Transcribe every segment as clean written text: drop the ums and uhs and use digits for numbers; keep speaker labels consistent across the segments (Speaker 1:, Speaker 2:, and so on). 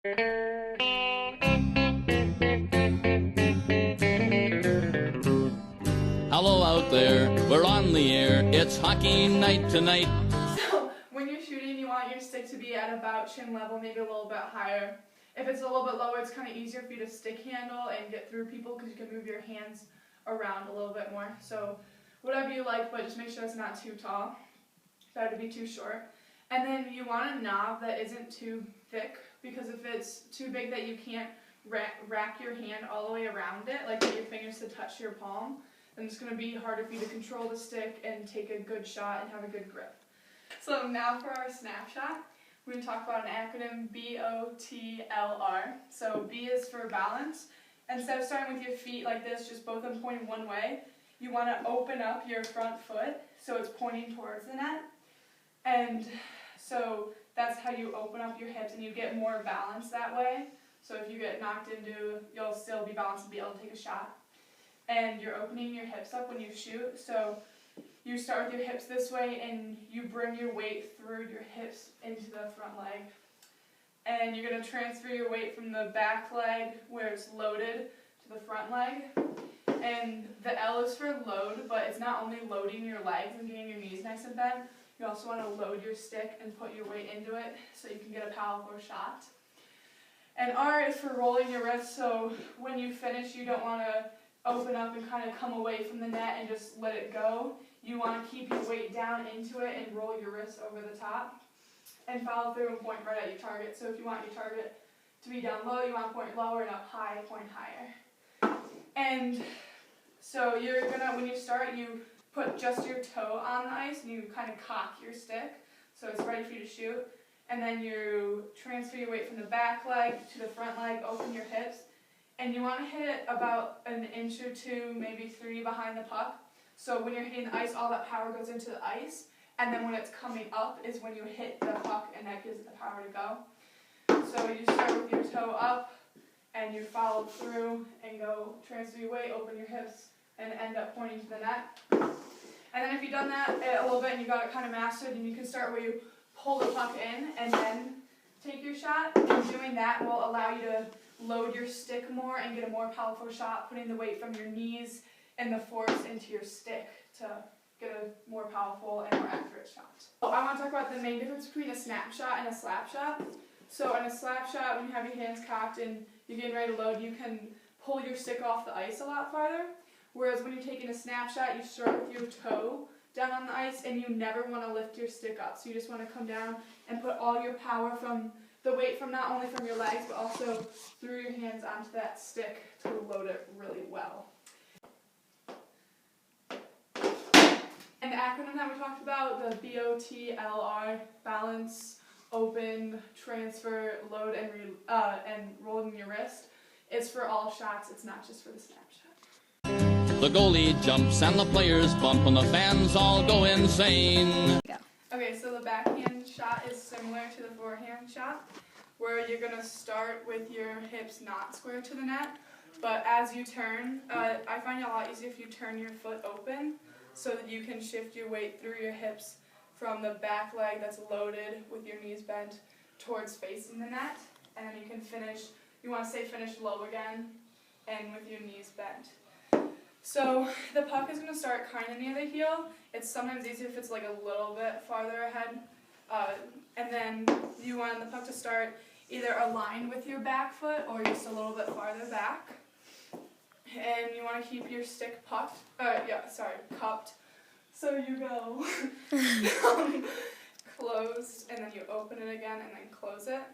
Speaker 1: Hello out there, we're on the air, it's hockey night tonight.
Speaker 2: So, when you're shooting, you want your stick to be at about chin level, maybe a little bit higher. If it's a little bit lower, it's kind of easier for you to stick handle and get through people because you can move your hands around a little bit more. So, whatever you like, but just make sure it's not too tall. That would be too short. And then you want a knob that isn't too thick, because if it's too big that you can't rack your hand all the way around it, like get your fingers to touch your palm, then it's going to be harder for you to control the stick and take a good shot and have a good grip. So now for our snapshot, we're going to talk about an acronym BOTLR. So B is for balance. Instead of starting with your feet like this, just both of them pointing one way, you want to open up your front foot so it's pointing towards the net. And so that's how you open up your hips and you get more balance that way. So if you get knocked into, you'll still be balanced and be able to take a shot. And you're opening your hips up when you shoot. So you start with your hips this way and you bring your weight through your hips into the front leg. And you're going to transfer your weight from the back leg where it's loaded to the front leg. And the L is for load, but it's not only loading your legs and getting your knees nice and bent. You also want to load your stick and put your weight into it so you can get a powerful shot. And R is for rolling your wrist, so when you finish, you don't want to open up and kind of come away from the net and just let it go. You want to keep your weight down into it and roll your wrist over the top and follow through and point right at your target. So if you want your target to be down low, you want to point lower, and up high, point higher. And so you're going to, when you start, you put just your toe on the ice and you kind of cock your stick so it's ready for you to shoot. And then you transfer your weight from the back leg to the front leg, open your hips. And you want to hit it about an inch or two, maybe 3 behind the puck. So when you're hitting the ice, all that power goes into the ice. And then when it's coming up is when you hit the puck, and that gives it the power to go. So you start with your toe up and you follow through and go transfer your weight, open your hips, and end up pointing to the net. And then if you've done that a little bit and you got it kind of mastered, then you can start where you pull the puck in and then take your shot. And doing that will allow you to load your stick more and get a more powerful shot, putting the weight from your knees and the force into your stick to get a more powerful and more accurate shot. So I want to talk about the main difference between a snapshot and a slap shot. So in a slap shot, when you have your hands cocked and you're getting ready to load, you can pull your stick off the ice a lot farther. Whereas when you're taking a snapshot, you start with your toe down on the ice and you never want to lift your stick up. So you just want to come down and put all your power from the weight from not only from your legs but also through your hands onto that stick to load it really well. And the acronym that we talked about, the BOTLR, balance, open, transfer, load, and rolling your wrist, is for all shots. It's not just for the snapshot.
Speaker 1: The goalie jumps and the players bump and the fans all go insane.
Speaker 2: Yeah. Okay, so the backhand shot is similar to the forehand shot, where you're going to start with your hips not square to the net, but as you turn, I find it a lot easier if you turn your foot open so that you can shift your weight through your hips from the back leg that's loaded with your knees bent towards facing the net, and then you can finish, you want to stay finished low again and with your knees bent. So the puck is going to start kind of near the heel. It's sometimes easier if it's like a little bit farther ahead. And then you want the puck to start either aligned with your back foot or just a little bit farther back. And you want to keep your stick cupped. So you go closed and then you open it again and then close it.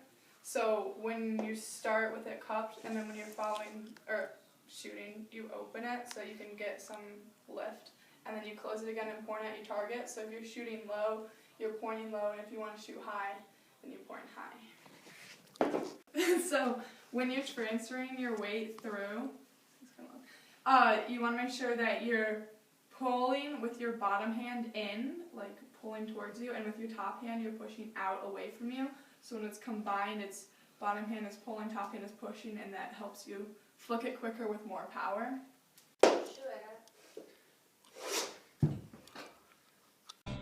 Speaker 2: So when you start with it cupped and then when you're shooting, you open it so you can get some lift, and then you close it again and point at your target. So if you're shooting low, you're pointing low, and if you want to shoot high, then you point high. So when you're transferring your weight through, you want to make sure that you're pulling with your bottom hand in, like pulling towards you, and with your top hand you're pushing out away from you. So when it's combined, it's bottom hand is pulling, top hand is pushing, and that helps you flick it quicker with more power.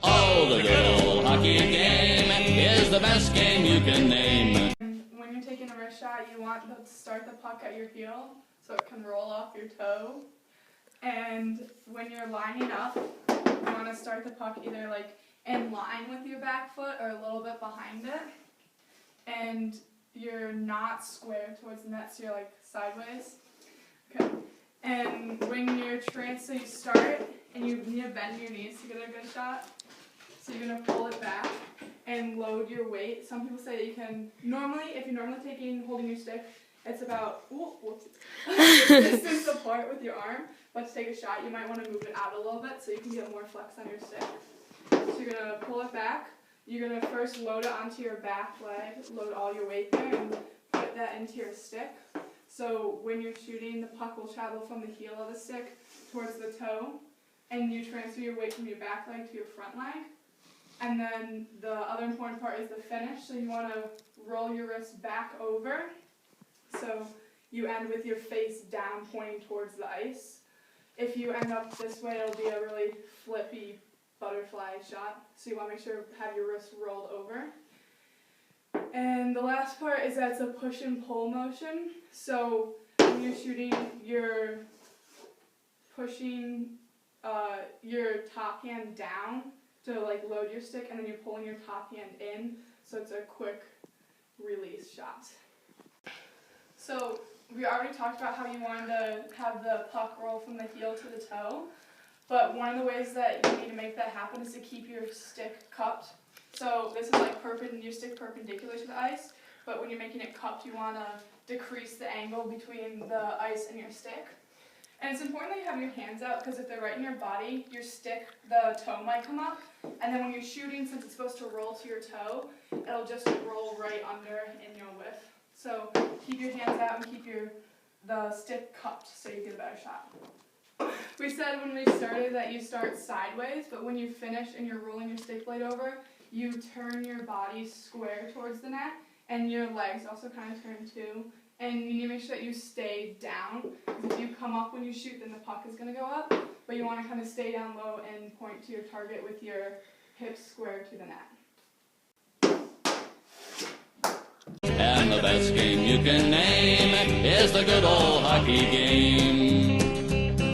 Speaker 1: Oh, the good old hockey game is the best game you can name.
Speaker 2: When you're taking shooting a wrist shot, you want to start the puck at your heel so it can roll off your toe. And when you're lining up, you want to start the puck either like in line with your back foot or a little bit behind it. And you're not square towards the net, so you're like sideways. Okay. And when you're so you start and you need to bend your knees to get a good shot. So you're going to pull it back and load your weight. Some people say that you can, if you're normally holding your stick, it's about distance apart with your arm. But to take a shot, you might want to move it out a little bit so you can get more flex on your stick. So you're going to pull it back. You're going to first load it onto your back leg, load all your weight there, and put that into your stick. So when you're shooting, the puck will travel from the heel of the stick towards the toe, and you transfer your weight from your back leg to your front leg. And then the other important part is the finish. So you want to roll your wrist back over. So you end with your face down pointing towards the ice. If you end up this way, it'll be a really flippy butterfly shot. So you want to make sure to have your wrist rolled over. And the last part is that it's a push and pull motion. So when you're shooting, you're pushing your top hand down to like load your stick, and then you're pulling your top hand in, so it's a quick release shot. So we already talked about how you wanted to have the puck roll from the heel to the toe, but one of the ways that you need to make that happen is to keep your stick cupped. So this is like your stick perpendicular to the ice, but when you're making it cupped, you want to decrease the angle between the ice and your stick. And it's important that you have your hands out, because if they're right in your body, your stick, the toe might come up, and then when you're shooting, since it's supposed to roll to your toe, it'll just roll right under in your whiff. So keep your hands out and keep the stick cupped so you get a better shot. We said when we started that you start sideways, but when you finish and you're rolling your stick blade over, you turn your body square towards the net, and your legs also kind of turn too. And you need to make sure that you stay down. If you come up when you shoot, then the puck is going to go up. But you want to kind of stay down low and point to your target with your hips square to the net.
Speaker 1: And the best game you can name is the good old hockey game.